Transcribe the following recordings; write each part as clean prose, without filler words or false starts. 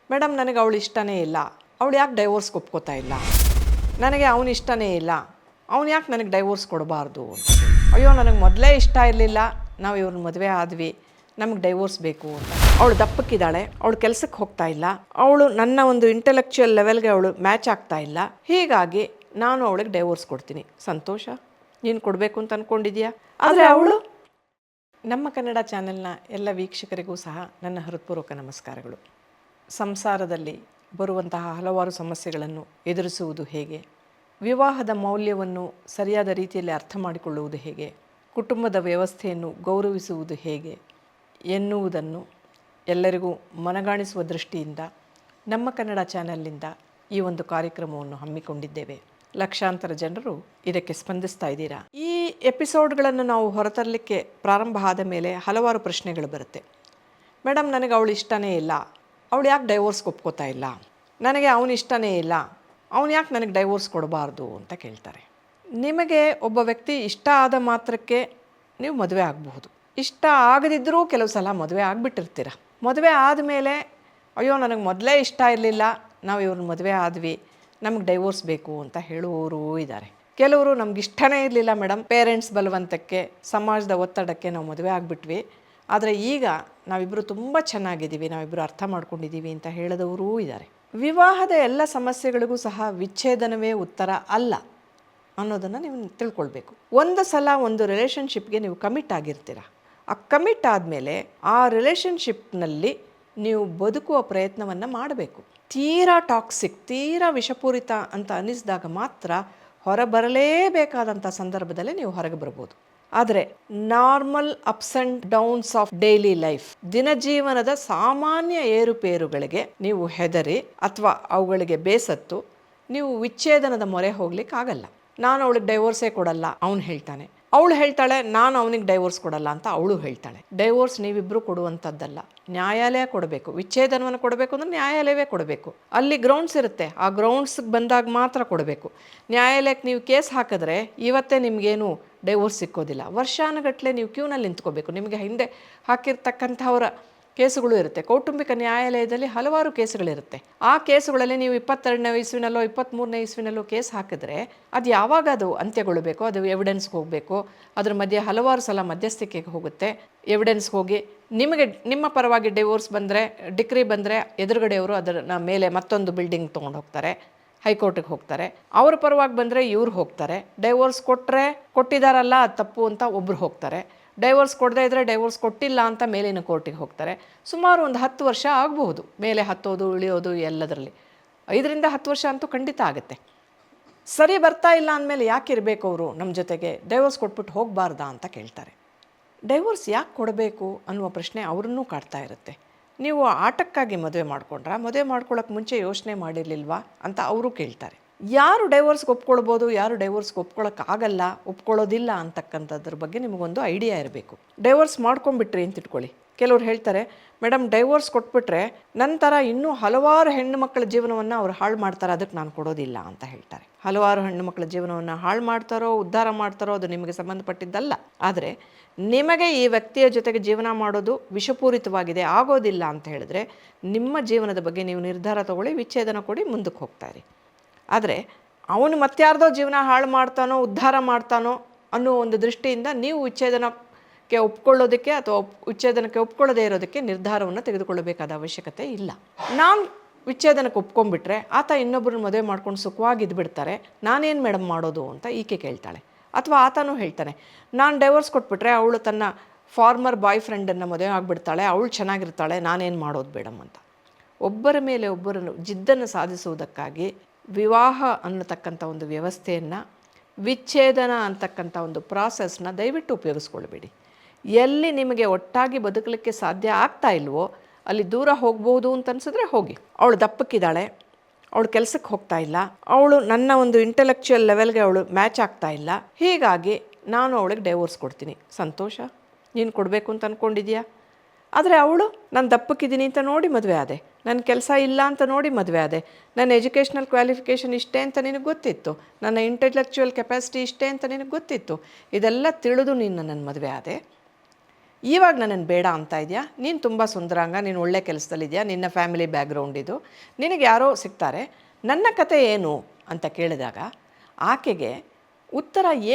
Madam ನನಗೆ ಅವಳು ಇಷ್ಟನೇ ಇಲ್ಲ, ಅವಳು ಯಾಕೆ ಡೈವೋರ್ಸ್ಗೆ ಒಪ್ಕೋತಾ ಇಲ್ಲ, ನನಗೆ ಅವನು ಇಷ್ಟನೇ ಇಲ್ಲ, ಅವ್ನು ಯಾಕೆ ನನಗೆ ಡೈವೋರ್ಸ್ ಕೊಡಬಾರ್ದು. ಅಯ್ಯೋ ನನಗೆ ಮೊದಲೇ ಇಷ್ಟ ಇರಲಿಲ್ಲ, ನಾವು ಇವ್ರನ್ನ ಮದುವೆ ಆದ್ವಿ, ನಮಗೆ ಡೈವೋರ್ಸ್ ಬೇಕು ಅಂತ. ಅವಳು ದಪ್ಪಕ್ಕಿದ್ದಾಳೆ, ಅವಳು ಕೆಲಸಕ್ಕೆ ಹೋಗ್ತಾ ಇಲ್ಲ, ಅವಳು ನನ್ನ ಒಂದು ಇಂಟೆಲೆಕ್ಚುಯಲ್ ಲೆವೆಲ್ಗೆ ಅವಳು ಮ್ಯಾಚ್ ಆಗ್ತಾ ಇಲ್ಲ, ಹೀಗಾಗಿ ನಾನು ಅವಳಿಗೆ ಡೈವೋರ್ಸ್ ಕೊಡ್ತೀನಿ. ಸಂತೋಷ, ನೀನು ಕೊಡಬೇಕು ಅಂತ ಅಂದ್ಕೊಂಡಿದ್ಯಾ. ಆದರೆ ಅವಳು ನಮ್ಮ ಕನ್ನಡ ಚಾನೆಲ್ನ ಎಲ್ಲ ವೀಕ್ಷಕರಿಗೂ ಸಹ ನನ್ನ ಹೃತ್ಪೂರ್ವಕ ನಮಸ್ಕಾರಗಳು. ಸಂಸಾರದಲ್ಲಿ ಬರುವಂತಹ ಹಲವಾರು ಸಮಸ್ಯೆಗಳನ್ನು ಎದುರಿಸುವುದು ಹೇಗೆ, ವಿವಾಹದ ಮೌಲ್ಯವನ್ನು ಸರಿಯಾದ ರೀತಿಯಲ್ಲಿ ಅರ್ಥ ಮಾಡಿಕೊಳ್ಳುವುದು ಹೇಗೆ, ಕುಟುಂಬದ ವ್ಯವಸ್ಥೆಯನ್ನು ಗೌರವಿಸುವುದು ಹೇಗೆ ಎನ್ನುವುದನ್ನು ಎಲ್ಲರಿಗೂ ಮನಗಾಣಿಸುವ ದೃಷ್ಟಿಯಿಂದ ನಮ್ಮ ಕನ್ನಡ ಚಾನೆಲ್ನಿಂದ ಈ ಒಂದು ಕಾರ್ಯಕ್ರಮವನ್ನು ಹಮ್ಮಿಕೊಂಡಿದ್ದೇವೆ. ಲಕ್ಷಾಂತರ ಜನರು ಇದಕ್ಕೆ ಸ್ಪಂದಿಸ್ತಾ ಇದ್ದೀರಾ. ಈ ಎಪಿಸೋಡ್ಗಳನ್ನು ನಾವು ಹೊರತರಲಿಕ್ಕೆ ಪ್ರಾರಂಭ ಆದ ಮೇಲೆ ಹಲವಾರು ಪ್ರಶ್ನೆಗಳು ಬರುತ್ತೆ. ಮೇಡಮ್ ನನಗೆ ಅವಳು ಇಷ್ಟನೇ ಇಲ್ಲ, ಅವಳು ಯಾಕೆ ಡೈವೋರ್ಸ್ಗೆ ಒಪ್ಕೋತಾ ಇಲ್ಲ, ನನಗೆ ಅವನು ಇಷ್ಟನೇ ಇಲ್ಲ, ಅವನು ಯಾಕೆ ನನಗೆ ಡೈವೋರ್ಸ್ ಕೊಡಬಾರ್ದು ಅಂತ ಕೇಳ್ತಾರೆ. ನಿಮಗೆ ಒಬ್ಬ ವ್ಯಕ್ತಿ ಇಷ್ಟ ಆದ ಮಾತ್ರಕ್ಕೆ ನೀವು ಮದುವೆ ಆಗಬಹುದು. ಇಷ್ಟ ಆಗದಿದ್ದರೂ ಕೆಲವು ಸಲ ಮದುವೆ ಆಗಿಬಿಟ್ಟಿರ್ತೀರ. ಮದುವೆ ಆದಮೇಲೆ ಅಯ್ಯೋ ನನಗೆ ಮೊದಲೇ ಇಷ್ಟ ಇರಲಿಲ್ಲ, ನಾವು ಇವ್ರನ್ನ ಮದುವೆ ಆದ್ವಿ, ನಮಗೆ ಡೈವೋರ್ಸ್ ಬೇಕು ಅಂತ ಹೇಳುವವರು ಇದ್ದಾರೆ. ಕೆಲವರು ನಮ್ಗೆ ಇಷ್ಟನೇ ಇರಲಿಲ್ಲ ಮೇಡಮ್, ಪೇರೆಂಟ್ಸ್ ಬಲವಂತಕ್ಕೆ, ಸಮಾಜದ ಒತ್ತಡಕ್ಕೆ ನಾವು ಮದುವೆ ಆಗಿಬಿಟ್ವಿ, ಆದರೆ ಈಗ ನಾವಿಬ್ಬರು ತುಂಬ ಚೆನ್ನಾಗಿದ್ದೀವಿ, ನಾವಿಬ್ಬರು ಅರ್ಥ ಮಾಡ್ಕೊಂಡಿದ್ದೀವಿ ಅಂತ ಹೇಳಿದವರೂ ಇದ್ದಾರೆ. ವಿವಾಹದ ಎಲ್ಲ ಸಮಸ್ಯೆಗಳಿಗೂ ಸಹ ವಿಚ್ಛೇದನವೇ ಉತ್ತರ ಅಲ್ಲ ಅನ್ನೋದನ್ನು ನೀವು ತಿಳ್ಕೊಳ್ಬೇಕು. ಒಂದು ಸಲ ಒಂದು ರಿಲೇಷನ್ಶಿಪ್ಗೆ ನೀವು ಕಮಿಟ್ ಆಗಿರ್ತೀರ. ಆ ಕಮಿಟ್ ಆದಮೇಲೆ ಆ ರಿಲೇಷನ್ಶಿಪ್ನಲ್ಲಿ ನೀವು ಬದುಕುವ ಪ್ರಯತ್ನವನ್ನು ಮಾಡಬೇಕು. ತೀರಾ ಟಾಕ್ಸಿಕ್, ತೀರಾ ವಿಷಪೂರಿತ ಅಂತ ಅನ್ನಿಸಿದಾಗ ಮಾತ್ರ ಹೊರಬರಲೇಬೇಕಾದಂಥ ಸಂದರ್ಭದಲ್ಲಿ ನೀವು ಹೊರಗೆ ಬರ್ಬೋದು. ಆದರೆ normal ups and downs of daily life, ದಿನಜೀವನದ ಸಾಮಾನ್ಯ ಏರುಪೇರುಗಳಿಗೆ ನೀವು ಹೆದರಿ ಅಥವಾ ಅವುಗಳಿಗೆ ಬೇಸತ್ತು ನೀವು ವಿಚ್ಛೇದನದ ಮೊರೆ ಹೋಗ್ಲಿಕ್ಕಾಗಲ್ಲ. ನಾನು ಅವಳಿಗೆ ಡೈವೋರ್ಸೇ ಕೊಡಲ್ಲ ಅವನು ಹೇಳ್ತಾನೆ, ಅವಳು ಹೇಳ್ತಾಳೆ ನಾನು ಅವನಿಗೆ ಡೈವೋರ್ಸ್ ಕೊಡಲ್ಲ ಅಂತ ಅವಳು ಹೇಳ್ತಾಳೆ. ಡೈವೋರ್ಸ್ ನೀವಿಬ್ಬರು ಕೊಡುವಂಥದ್ದಲ್ಲ, ನ್ಯಾಯಾಲಯ ಕೊಡಬೇಕು. ವಿಚ್ಛೇದನವನ್ನು ಕೊಡಬೇಕು ಅಂದರೆ ನ್ಯಾಯಾಲಯವೇ ಕೊಡಬೇಕು. ಅಲ್ಲಿ ಗ್ರೌಂಡ್ಸ್ ಇರುತ್ತೆ, ಆ ಗ್ರೌಂಡ್ಸ್ಗೆ ಬಂದಾಗ ಮಾತ್ರ ಕೊಡಬೇಕು. ನ್ಯಾಯಾಲಯಕ್ಕೆ ನೀವು ಕೇಸ್ ಹಾಕಿದ್ರೆ ಇವತ್ತೇ ನಿಮಗೇನು ಡೈವೋರ್ಸ್ ಸಿಕ್ಕೋದಿಲ್ಲ. ವರ್ಷಾನುಗಟ್ಟಲೆ ನೀವು ಕ್ಯೂನಲ್ಲಿ ನಿಂತ್ಕೋಬೇಕು. ನಿಮಗೆ ಹಿಂದೆ ಹಾಕಿರ್ತಕ್ಕಂಥವರ ಕೇಸುಗಳು ಇರುತ್ತೆ. ಕೌಟುಂಬಿಕ ನ್ಯಾಯಾಲಯದಲ್ಲಿ ಹಲವಾರು ಕೇಸುಗಳಿರುತ್ತೆ. ಆ ಕೇಸುಗಳಲ್ಲಿ ನೀವು 22ನೇ ಇಸ್ವಿನಲ್ಲೋ 23ನೇ ಇಸ್ವಿನಲ್ಲೋ ಕೇಸ್ ಹಾಕಿದ್ರೆ ಅದು ಯಾವಾಗ ಅದು ಅಂತ್ಯಗೊಳ್ಳಬೇಕು, ಅದು ಎವಿಡೆನ್ಸ್ಗೆ ಹೋಗಬೇಕು. ಅದ್ರ ಮಧ್ಯೆ ಹಲವಾರು ಸಲ ಮಧ್ಯಸ್ಥಿಕೆಗೆ ಹೋಗುತ್ತೆ. ಎವಿಡೆನ್ಸ್ಗೆ ಹೋಗಿ ನಿಮಗೆ ನಿಮ್ಮ ಪರವಾಗಿ ಡಿವೋರ್ಸ್ ಬಂದರೆ, ಡಿಕ್ರಿ ಬಂದರೆ ಎದುರುಗಡೆಯವರು ಅದರ ಮೇಲೆ ಮತ್ತೊಂದು ಬಿಲ್ಡಿಂಗ್ ತೊಗೊಂಡು ಹೋಗ್ತಾರೆ, ಹೈಕೋರ್ಟಿಗೆ ಹೋಗ್ತಾರೆ. ಅವ್ರ ಪರವಾಗಿ ಬಂದರೆ ಇವ್ರು ಹೋಗ್ತಾರೆ. ಡೈವೋರ್ಸ್ ಕೊಟ್ಟಿದ್ದಾರಲ್ಲ ಅದು ತಪ್ಪು ಅಂತ ಒಬ್ಬರು ಹೋಗ್ತಾರೆ. ಡೈವೋರ್ಸ್ ಕೊಡದೇ ಇದ್ದರೆ ಡೈವೋರ್ಸ್ ಕೊಟ್ಟಿಲ್ಲ ಅಂತ ಮೇಲಿನ ಕೋರ್ಟಿಗೆ ಹೋಗ್ತಾರೆ. ಸುಮಾರು ಒಂದು 10 ವರ್ಷ ಆಗಬಹುದು ಮೇಲೆ ಹತ್ತೋದು ಇಳಿಯೋದು ಎಲ್ಲದರಲ್ಲಿ. 5ರಿಂದ 10 ವರ್ಷ ಅಂತೂ ಖಂಡಿತ ಆಗುತ್ತೆ. ಸರಿ ಬರ್ತಾ ಇಲ್ಲ ಅಂದಮೇಲೆ ಯಾಕೆ ಇರಬೇಕು ಅವರು ನಮ್ಮ ಜೊತೆಗೆ, ಡೈವೋರ್ಸ್ ಕೊಟ್ಬಿಟ್ಟು ಹೋಗಬಾರ್ದಾ ಅಂತ ಕೇಳ್ತಾರೆ. ಡೈವೋರ್ಸ್ ಯಾಕೆ ಕೊಡಬೇಕು ಅನ್ನುವ ಪ್ರಶ್ನೆ ಅವರನ್ನೂ ಕಾಡ್ತಾ ಇರುತ್ತೆ. ನೀವು ಆಟಕ್ಕಾಗಿ ಮದುವೆ ಮಾಡ್ಕೊಂಡ್ರಾ, ಮದುವೆ ಮಾಡ್ಕೊಳ್ಳೋಕೆ ಮುಂಚೆ ಯೋಚನೆ ಮಾಡಿರಲಿಲ್ವಾ ಅಂತ ಅವರು ಕೇಳ್ತಾರೆ. ಯಾರು ಡೈವೋರ್ಸ್ಗೆ ಒಪ್ಕೊಳ್ಬೋದು, ಯಾರು ಡೈವೋರ್ಸ್ಗೆ ಒಪ್ಕೊಳ್ಳೋಕ್ಕಾಗಲ್ಲ, ಒಪ್ಕೊಳ್ಳೋದಿಲ್ಲ ಅಂತಕ್ಕಂಥದ್ರ ಬಗ್ಗೆ ನಿಮಗೊಂದು ಐಡಿಯಾ ಇರಬೇಕು. ಡೈವೋರ್ಸ್ ಮಾಡ್ಕೊಂಡ್ಬಿಟ್ರಿ ಅಂತ ಇಟ್ಕೊಳ್ಳಿ. ಕೆಲವ್ರು ಹೇಳ್ತಾರೆ ಮೇಡಮ್ ಡೈವೋರ್ಸ್ ಕೊಟ್ಬಿಟ್ರೆ ನಂತರ ಇನ್ನೂ ಹಲವಾರು ಹೆಣ್ಣು ಮಕ್ಕಳ ಜೀವನವನ್ನು ಅವ್ರು ಹಾಳು ಮಾಡ್ತಾರೆ, ಅದಕ್ಕೆ ನಾನು ಕೊಡೋದಿಲ್ಲ ಅಂತ ಹೇಳ್ತಾರೆ. ಹಲವಾರು ಹೆಣ್ಣು ಮಕ್ಕಳ ಜೀವನವನ್ನು ಹಾಳು ಮಾಡ್ತಾರೋ ಉದ್ಧಾರ ಮಾಡ್ತಾರೋ ಅದು ನಿಮಗೆ ಸಂಬಂಧಪಟ್ಟಿದ್ದಲ್ಲ. ಆದರೆ ನಿಮಗೆ ಈ ವ್ಯಕ್ತಿಯ ಜೊತೆಗೆ ಜೀವನ ಮಾಡೋದು ವಿಷಪೂರಿತವಾಗಿದೆ, ಆಗೋದಿಲ್ಲ ಅಂತ ಹೇಳಿದ್ರೆ ನಿಮ್ಮ ಜೀವನದ ಬಗ್ಗೆ ನೀವು ನಿರ್ಧಾರ ತಗೊಳ್ಳಿ, ವಿಚ್ಛೇದನ ಕೊಡಿ, ಮುಂದಕ್ಕೆ ಹೋಗ್ತಾರೆ. ಆದರೆ ಅವನು ಮತ್ತಾರ್ದೋ ಜೀವನ ಹಾಳು ಮಾಡ್ತಾನೋ ಉದ್ಧಾರ ಮಾಡ್ತಾನೋ ಅನ್ನೋ ಒಂದು ದೃಷ್ಟಿಯಿಂದ ನೀವು ವಿಚ್ಛೇದನಕ್ಕೆ ಒಪ್ಕೊಳ್ಳೋದಕ್ಕೆ ಅಥವಾ ವಿಚ್ಛೇದನಕ್ಕೆ ಒಪ್ಕೊಳ್ಳದೇ ಇರೋದಕ್ಕೆ ನಿರ್ಧಾರವನ್ನು ತೆಗೆದುಕೊಳ್ಳಬೇಕಾದ ಅವಶ್ಯಕತೆ ಇಲ್ಲ. ನಾನು ವಿಚ್ಛೇದನಕ್ಕೆ ಒಪ್ಕೊಂಡ್ಬಿಟ್ರೆ ಆತ ಇನ್ನೊಬ್ಬರನ್ನ ಮದುವೆ ಮಾಡ್ಕೊಂಡು ಸುಖವಾಗಿದ್ದುಬಿಡ್ತಾರೆ, ನಾನೇನು ಮೇಡಮ್ ಮಾಡೋದು ಅಂತ ಈಕೆ ಕೇಳ್ತಾಳೆ. ಅಥವಾ ಆತನೂ ಹೇಳ್ತಾನೆ ನಾನು ಡೈವೋರ್ಸ್ ಕೊಟ್ಬಿಟ್ರೆ ಅವಳು ತನ್ನ ಫಾರ್ಮರ್ ಬಾಯ್ ಫ್ರೆಂಡನ್ನು ಮದುವೆ ಆಗಿಬಿಡ್ತಾಳೆ, ಅವಳು ಚೆನ್ನಾಗಿರ್ತಾಳೆ, ನಾನೇನು ಮಾಡೋದು ಮೇಡಮ್ ಅಂತ. ಒಬ್ಬರ ಮೇಲೆ ಒಬ್ಬರನ್ನು ಜಿದ್ದನ್ನು ಸಾಧಿಸುವುದಕ್ಕಾಗಿ ವಿವಾಹ ಅನ್ನತಕ್ಕಂಥ ಒಂದು ವ್ಯವಸ್ಥೆಯನ್ನು, ವಿಚ್ಛೇದನ ಅಂತಕ್ಕಂಥ ಒಂದು ಪ್ರಾಸೆಸ್ನ ದಯವಿಟ್ಟು ಉಪಯೋಗಿಸ್ಕೊಳ್ಬೇಡಿ. ಎಲ್ಲಿ ನಿಮಗೆ ಒಟ್ಟಾಗಿ ಬದುಕಲಿಕ್ಕೆ ಸಾಧ್ಯ ಆಗ್ತಾ ಇಲ್ವೋ ಅಲ್ಲಿ ದೂರ ಹೋಗ್ಬೋದು ಅಂತ ಅನ್ಸಿದ್ರೆ ಹೋಗಿ. ಅವಳು ದಪ್ಪಕ್ಕಿದ್ದಾಳೆ, ಅವಳು ಕೆಲಸಕ್ಕೆ ಹೋಗ್ತಾ ಇಲ್ಲ, ಅವಳು ನನ್ನ ಒಂದು ಇಂಟೆಲೆಕ್ಚುಯಲ್ ಲೆವೆಲ್ಗೆ ಅವಳು ಮ್ಯಾಚ್ ಆಗ್ತಾ ಇಲ್ಲ, ಹೀಗಾಗಿ ನಾನು ಅವಳಿಗೆ ಡೈವೋರ್ಸ್ ಕೊಡ್ತೀನಿ. ಸಂತೋಷ, ನೀನು ಕೊಡಬೇಕು ಅಂತ ಅಂದ್ಕೊಂಡಿದ್ಯಾ. ಆದರೆ ಅವಳು ನಾನು ದಪ್ಪಕ್ಕಿದ್ದೀನಿ ಅಂತ ನೋಡಿ ಮದುವೆ ಆದೆ, ನನ್ನ ಕೆಲಸ ಇಲ್ಲ ಅಂತ ನೋಡಿ ಮದುವೆ ಆದೆ, ನನ್ನ ಎಜುಕೇಷ್ನಲ್ ಕ್ವಾಲಿಫಿಕೇಷನ್ ಇಷ್ಟೇ ಅಂತ ನಿನಗೆ ಗೊತ್ತಿತ್ತು, ನನ್ನ ಇಂಟೆಲೆಕ್ಚುಯಲ್ ಕೆಪಾಸಿಟಿ ಇಷ್ಟೇ ಅಂತ ನಿನಗೆ ಗೊತ್ತಿತ್ತು, ಇದೆಲ್ಲ ತಿಳಿದು ನೀನು ನನ್ನ ಮದುವೆ ಆದೆ. ಇವಾಗ ನನ್ನನ್ನು ಬೇಡ ಅಂತ ಇದೆಯಾ, ನೀನು ತುಂಬ ಸುಂದರಾಂಗ, ನೀನು ಒಳ್ಳೆ ಕೆಲಸದಲ್ಲಿದೆಯಾ, ನಿನ್ನ ಫ್ಯಾಮಿಲಿ ಬ್ಯಾಕ್ಗ್ರೌಂಡ್ ಇದು, ನಿನಗೆ ಯಾರೋ ಸಿಗ್ತಾರೆ, ನನ್ನ ಕತೆ ಏನು ಅಂತ ಕೇಳಿದಾಗ ಆಕೆಗೆ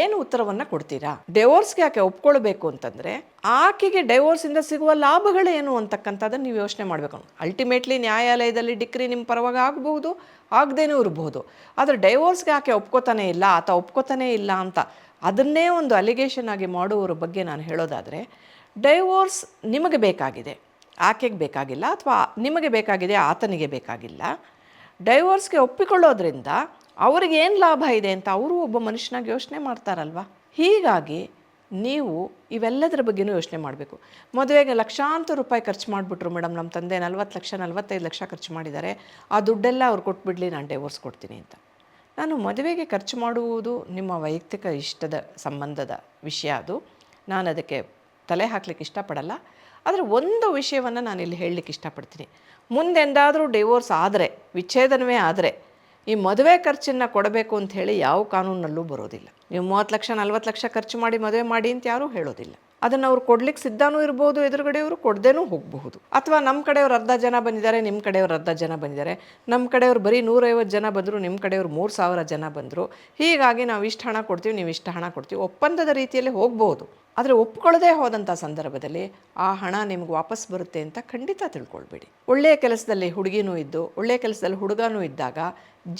ಏನು ಉತ್ತರವನ್ನು ಕೊಡ್ತೀರಾ? ಡೈವೋರ್ಸ್ಗೆ ಆಕೆ ಒಪ್ಕೊಳ್ಬೇಕು ಅಂತಂದರೆ ಆಕೆಗೆ ಡೈವೋರ್ಸಿಂದ ಸಿಗುವ ಲಾಭಗಳೇನು ಅಂತಕ್ಕಂಥದ್ದನ್ನು ನೀವು ಯೋಚನೆ ಮಾಡಬೇಕು. ಅಲ್ಟಿಮೇಟ್ಲಿ ನ್ಯಾಯಾಲಯದಲ್ಲಿ ಡಿಕ್ರಿ ನಿಮ್ಮ ಪರವಾಗಿ ಆಗಬಹುದು, ಆಗದೇನೂ ಇರಬಹುದು. ಆದರೆ ಡೈವೋರ್ಸ್ಗೆ ಆಕೆ ಒಪ್ಕೋತಾನೆ ಇಲ್ಲ, ಆತ ಒಪ್ಕೋತಾನೆ ಇಲ್ಲ ಅಂತ ಅದನ್ನೇ ಒಂದು ಅಲಿಗೇಷನ್ ಆಗಿ ಮಾಡುವವರ ಬಗ್ಗೆ ನಾನು ಹೇಳೋದಾದರೆ, ಡೈವೋರ್ಸ್ ನಿಮಗೆ ಬೇಕಾಗಿದೆ, ಆಕೆಗೆ ಬೇಕಾಗಿಲ್ಲ, ಅಥವಾ ನಿಮಗೆ ಬೇಕಾಗಿದೆ, ಆತನಿಗೆ ಬೇಕಾಗಿಲ್ಲ. ಡೈವೋರ್ಸ್ಗೆ ಒಪ್ಪಿಕೊಳ್ಳೋದ್ರಿಂದ ಅವ್ರಿಗೆ ಏನು ಲಾಭ ಇದೆ ಅಂತ ಅವರು ಒಬ್ಬ ಮನುಷ್ಯನಾಗಿ ಯೋಚನೆ ಮಾಡ್ತಾರಲ್ವ. ಹೀಗಾಗಿ ನೀವು ಇವೆಲ್ಲದರ ಬಗ್ಗೆನೂ ಯೋಚನೆ ಮಾಡಬೇಕು. ಮದುವೆಗೆ ಲಕ್ಷಾಂತರ ರೂಪಾಯಿ ಖರ್ಚು ಮಾಡಿಬಿಟ್ರು ಮೇಡಮ್, ನಮ್ಮ ತಂದೆ 40 ಲಕ್ಷ 45 ಲಕ್ಷ ಖರ್ಚು ಮಾಡಿದ್ದಾರೆ, ಆ ದುಡ್ಡೆಲ್ಲ ಅವ್ರು ಕೊಟ್ಬಿಡ್ಲಿ, ನಾನು ಡೈವೋರ್ಸ್ ಕೊಡ್ತೀನಿ ಅಂತ. ನಾನು ಮದುವೆಗೆ ಖರ್ಚು ಮಾಡುವುದು ನಿಮ್ಮ ವೈಯಕ್ತಿಕ ಇಷ್ಟದ ಸಂಬಂಧದ ವಿಷಯ, ಅದು ನಾನು ಅದಕ್ಕೆ ತಲೆ ಹಾಕ್ಲಿಕ್ಕೆ ಇಷ್ಟಪಡಲ್ಲ. ಆದರೆ ಒಂದು ವಿಷಯವನ್ನು ನಾನಿಲ್ಲಿ ಹೇಳಲಿಕ್ಕೆ ಇಷ್ಟಪಡ್ತೀನಿ. ಮುಂದೆಂದಾದರೂ ಡಿವೋರ್ಸ್ ಆದರೆ, ವಿಚ್ಛೇದನವೇ ಆದರೆ, ಈ ಮದುವೆ ಖರ್ಚನ್ನು ಕೊಡಬೇಕು ಅಂಥೇಳಿ ಯಾವ ಕಾನೂನಲ್ಲೂ ಬರೋದಿಲ್ಲ. ನೀವು 30 ಲಕ್ಷ 40 ಲಕ್ಷ ಖರ್ಚು ಮಾಡಿ ಮದುವೆ ಮಾಡಿ ಅಂತ ಯಾರೂ ಹೇಳೋದಿಲ್ಲ. ಅದನ್ನು ಅವ್ರು ಕೊಡ್ಲಿಕ್ಕೆ ಸಿದ್ಧನೂ ಇರ್ಬೋದು, ಎದುರುಗಡೆಯವರು ಕೊಡದೇನೂ ಹೋಗಬಹುದು. ಅಥವಾ ನಮ್ಮ ಕಡೆಯವ್ರು ಅರ್ಧ ಜನ ಬಂದಿದ್ದಾರೆ, ನಿಮ್ಮ ಕಡೆಯವ್ರು ಅರ್ಧ ಜನ ಬಂದಿದ್ದಾರೆ, ನಮ್ಮ ಕಡೆಯವ್ರು ಬರೀ 150 ಜನ ಬಂದರು, ನಿಮ್ಮ ಕಡೆಯವ್ರು 3000 ಜನ ಬಂದರು, ಹೀಗಾಗಿ ನಾವು ಇಷ್ಟು ಹಣ ಕೊಡ್ತೀವಿ, ನೀವು ಇಷ್ಟು ಹಣ ಕೊಡ್ತೀವಿ, ಒಪ್ಪಂದದ ರೀತಿಯಲ್ಲಿ ಹೋಗ್ಬೋದು. ಆದರೆ ಒಪ್ಕೊಳ್ಳದೇ ಹೋದಂಥ ಸಂದರ್ಭದಲ್ಲಿ ಆ ಹಣ ನಿಮ್ಗೆ ವಾಪಸ್ ಬರುತ್ತೆ ಅಂತ ಖಂಡಿತ ತಿಳ್ಕೊಳ್ಬೇಡಿ. ಒಳ್ಳೆಯ ಕೆಲಸದಲ್ಲಿ ಹುಡುಗಿನೂ ಇದ್ದು ಒಳ್ಳೆಯ ಕೆಲಸದಲ್ಲಿ ಹುಡುಗನೂ ಇದ್ದಾಗ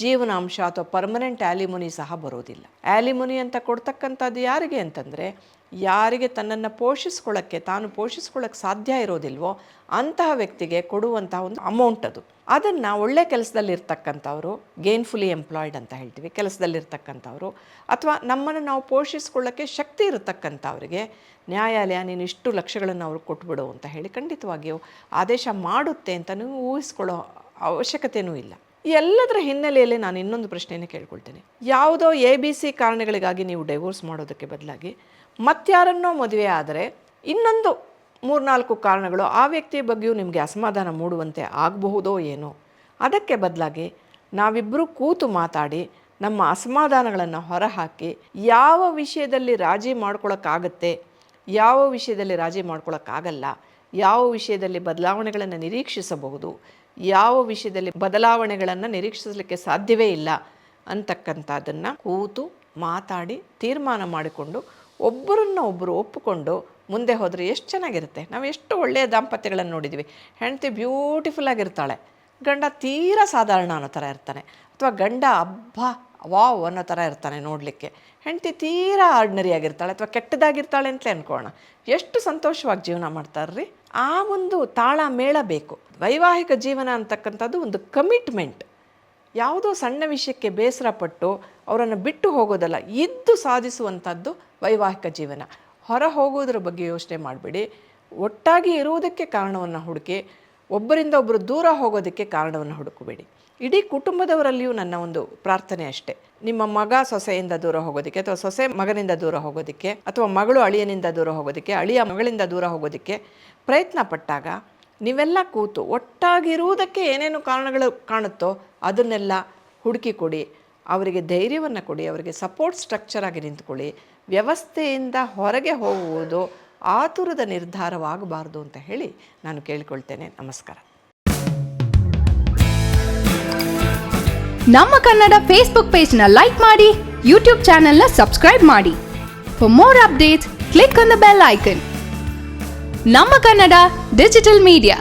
ಜೀವನಾಂಶ ಅಥವಾ ಪರ್ಮನೆಂಟ್ ಆ್ಯಲಿಮನಿ ಸಹ ಬರೋದಿಲ್ಲ. ಆ್ಯಲಿಮನಿ ಅಂತ ಕೊಡ್ತಕ್ಕಂಥದ್ದು ಯಾರಿಗೆ ಅಂತಂದರೆ, ಯಾರಿಗೆ ತನ್ನನ್ನು ಪೋಷಿಸ್ಕೊಳ್ಳೋಕ್ಕೆ ತಾನು ಪೋಷಿಸ್ಕೊಳ್ಳೋಕ್ಕೆ ಸಾಧ್ಯ ಇರೋದಿಲ್ವೋ ಅಂತಹ ವ್ಯಕ್ತಿಗೆ ಕೊಡುವಂತಹ ಒಂದು ಅಮೌಂಟ್ ಅದು. ಅದನ್ನು ಒಳ್ಳೆ ಕೆಲಸದಲ್ಲಿರ್ತಕ್ಕಂಥವ್ರು, ಗೇನ್ಫುಲಿ ಎಂಪ್ಲಾಯ್ಡ್ ಅಂತ ಹೇಳ್ತೀವಿ, ಕೆಲಸದಲ್ಲಿರ್ತಕ್ಕಂಥವ್ರು, ಅಥವಾ ನಮ್ಮನ್ನು ನಾವು ಪೋಷಿಸ್ಕೊಳ್ಳೋಕ್ಕೆ ಶಕ್ತಿ ಇರತಕ್ಕಂಥವ್ರಿಗೆ ನ್ಯಾಯಾಲಯ ನೀನು ಇಷ್ಟು ಲಕ್ಷಗಳನ್ನು ಅವ್ರಿಗೆ ಕೊಟ್ಬಿಡು ಅಂತ ಹೇಳಿ ಖಂಡಿತವಾಗಿಯೂ ಆದೇಶ ಮಾಡುತ್ತೆ ಅಂತ ನೀವು ಊಹಿಸ್ಕೊಳ್ಳೋ ಅವಶ್ಯಕತೆಯೂ ಇಲ್ಲ. ಈ ಎಲ್ಲದರ ಹಿನ್ನೆಲೆಯಲ್ಲಿ ನಾನು ಇನ್ನೊಂದು ಪ್ರಶ್ನೆಯನ್ನು ಕೇಳ್ಕೊಳ್ತೇನೆ. ಯಾವುದೋ ABC ಕಾರಣಗಳಿಗಾಗಿ ನೀವು ಡೈವೋರ್ಸ್ ಮಾಡೋದಕ್ಕೆ ಬದಲಾಗಿ ಮತ್ತಾರನ್ನೋ ಮದುವೆ ಆದರೆ ಇನ್ನೊಂದು 3-4 ಕಾರಣಗಳು ಆ ವ್ಯಕ್ತಿಯ ಬಗ್ಗೆಯೂ ನಿಮಗೆ ಅಸಮಾಧಾನ ಮೂಡುವಂತೆ ಆಗಬಹುದೋ ಏನೋ. ಅದಕ್ಕೆ ಬದಲಾಗಿ ನಾವಿಬ್ಬರೂ ಕೂತು ಮಾತಾಡಿ ನಮ್ಮ ಅಸಮಾಧಾನಗಳನ್ನು ಹೊರಹಾಕಿ ಯಾವ ವಿಷಯದಲ್ಲಿ ರಾಜಿ ಮಾಡ್ಕೊಳ್ಳೋಕ್ಕಾಗತ್ತೆ, ಯಾವ ವಿಷಯದಲ್ಲಿ ರಾಜಿ ಮಾಡ್ಕೊಳ್ಳೋಕ್ಕಾಗಲ್ಲ, ಯಾವ ವಿಷಯದಲ್ಲಿ ಬದಲಾವಣೆಗಳನ್ನು ನಿರೀಕ್ಷಿಸಬಹುದು, ಯಾವ ವಿಷಯದಲ್ಲಿ ಬದಲಾವಣೆಗಳನ್ನು ನಿರೀಕ್ಷಿಸಲಿಕ್ಕೆ ಸಾಧ್ಯವೇ ಇಲ್ಲ ಅಂತಕ್ಕಂಥದ್ದನ್ನು ಕೂತು ಮಾತಾಡಿ ತೀರ್ಮಾನ ಮಾಡಿಕೊಂಡು ಒಬ್ಬರನ್ನೊಬ್ಬರು ಒಪ್ಪಿಕೊಂಡು ಮುಂದೆ ಹೋದರೆ ಎಷ್ಟು ಚೆನ್ನಾಗಿರುತ್ತೆ. ನಾವು ಎಷ್ಟು ಒಳ್ಳೆಯ ದಾಂಪತ್ಯಗಳನ್ನು ನೋಡಿದ್ವಿ. ಹೆಂಡತಿ ಬ್ಯೂಟಿಫುಲ್ ಆಗಿರ್ತಾಳೆ, ಗಂಡ ತೀರಾ ಸಾಧಾರಣ ಅನ್ನೋ ಥರ ಇರ್ತಾನೆ, ಅಥವಾ ಗಂಡ ವಾವ್ ಅನ್ನೋ ಥರ ಇರ್ತಾನೆ ನೋಡಲಿಕ್ಕೆ, ಹೆಂಡತಿ ತೀರಾ ಆರ್ಡಿನರಿ ಆಗಿರ್ತಾಳೆ ಅಥವಾ ಕೆಟ್ಟದಾಗಿರ್ತಾಳೆ ಅಂತಲೇ ಅಂದ್ಕೊಳ್ಳೋಣ. ಎಷ್ಟು ಸಂತೋಷವಾಗಿ ಜೀವನ ಮಾಡ್ತಾರ್ರಿ. ಆ ಒಂದು ತಾಳ ಮೇಳ ಬೇಕು. ವೈವಾಹಿಕ ಜೀವನ ಅಂತಕ್ಕಂಥದ್ದು ಒಂದು ಕಮಿಟ್ಮೆಂಟ್. ಯಾವುದೋ ಸಣ್ಣ ವಿಷಯಕ್ಕೆ ಬೇಸರಪಟ್ಟು ಅವರನ್ನು ಬಿಟ್ಟು ಹೋಗೋದಲ್ಲ, ಇದ್ದು ಸಾಧಿಸುವಂಥದ್ದು ವೈವಾಹಿಕ ಜೀವನ. ಹೊರ ಹೋಗೋದ್ರ ಬಗ್ಗೆ ಯೋಚನೆ ಮಾಡಬೇಡಿ. ಒಟ್ಟಾಗಿ ಇರುವುದಕ್ಕೆ ಕಾರಣವನ್ನು ಹುಡುಕಿ, ಒಬ್ಬರಿಂದ ಒಬ್ಬರು ದೂರ ಹೋಗೋದಕ್ಕೆ ಕಾರಣವನ್ನು ಹುಡುಕಬೇಡಿ. ಇಡೀ ಕುಟುಂಬದವರಲ್ಲಿಯೂ ನನ್ನ ಒಂದು ಪ್ರಾರ್ಥನೆ ಅಷ್ಟೇ, ನಿಮ್ಮ ಮಗ ಸೊಸೆಯಿಂದ ದೂರ ಹೋಗೋದಕ್ಕೆ, ಅಥವಾ ಸೊಸೆ ಮಗನಿಂದ ದೂರ ಹೋಗೋದಕ್ಕೆ, ಅಥವಾ ಮಗಳು ಅಳಿಯನಿಂದ ದೂರ ಹೋಗೋದಕ್ಕೆ, ಅಳಿಯ ಮಗಳಿಂದ ದೂರ ಹೋಗೋದಕ್ಕೆ ಪ್ರಯತ್ನ ಪಟ್ಟಾಗ ನೀವೆಲ್ಲ ಕೂತು ಒಟ್ಟಾಗಿರುವುದಕ್ಕೆ ಏನೇನು ಕಾರಣಗಳು ಕಾಣುತ್ತೋ ಅದನ್ನೆಲ್ಲ ಹುಡುಕಿ ಕೊಡಿ, ಅವರಿಗೆ ಧೈರ್ಯವನ್ನು ಕೊಡಿ, ಅವರಿಗೆ ಸಪೋರ್ಟ್ ಸ್ಟ್ರಕ್ಚರ್ ಆಗಿ ನಿಂತ್ಕೊಳ್ಳಿ. ವ್ಯವಸ್ಥೆಯಿಂದ ಹೊರಗೆ ಹೋಗುವುದು ಆತುರದ ನಿರ್ಧಾರವಾಗಬಾರ್ದು ಅಂತ ಹೇಳಿ ನಾನು ಕೇಳಿಕೊಳ್ತೇನೆ. ನಮಸ್ಕಾರ. ನಮ್ಮ ಕನ್ನಡ ಫೇಸ್ಬುಕ್ ಪೇಜ್ನ ಲೈಕ್ ಮಾಡಿ, ಯೂಟ್ಯೂಬ್ ಚಾನೆಲ್ನ ಸಬ್ಸ್ಕ್ರೈಬ್ ಮಾಡಿ. For more updates click on the bell icon. ನಮ್ಮ ಕನ್ನಡ ಡಿಜಿಟಲ್ ಮೀಡಿಯಾ.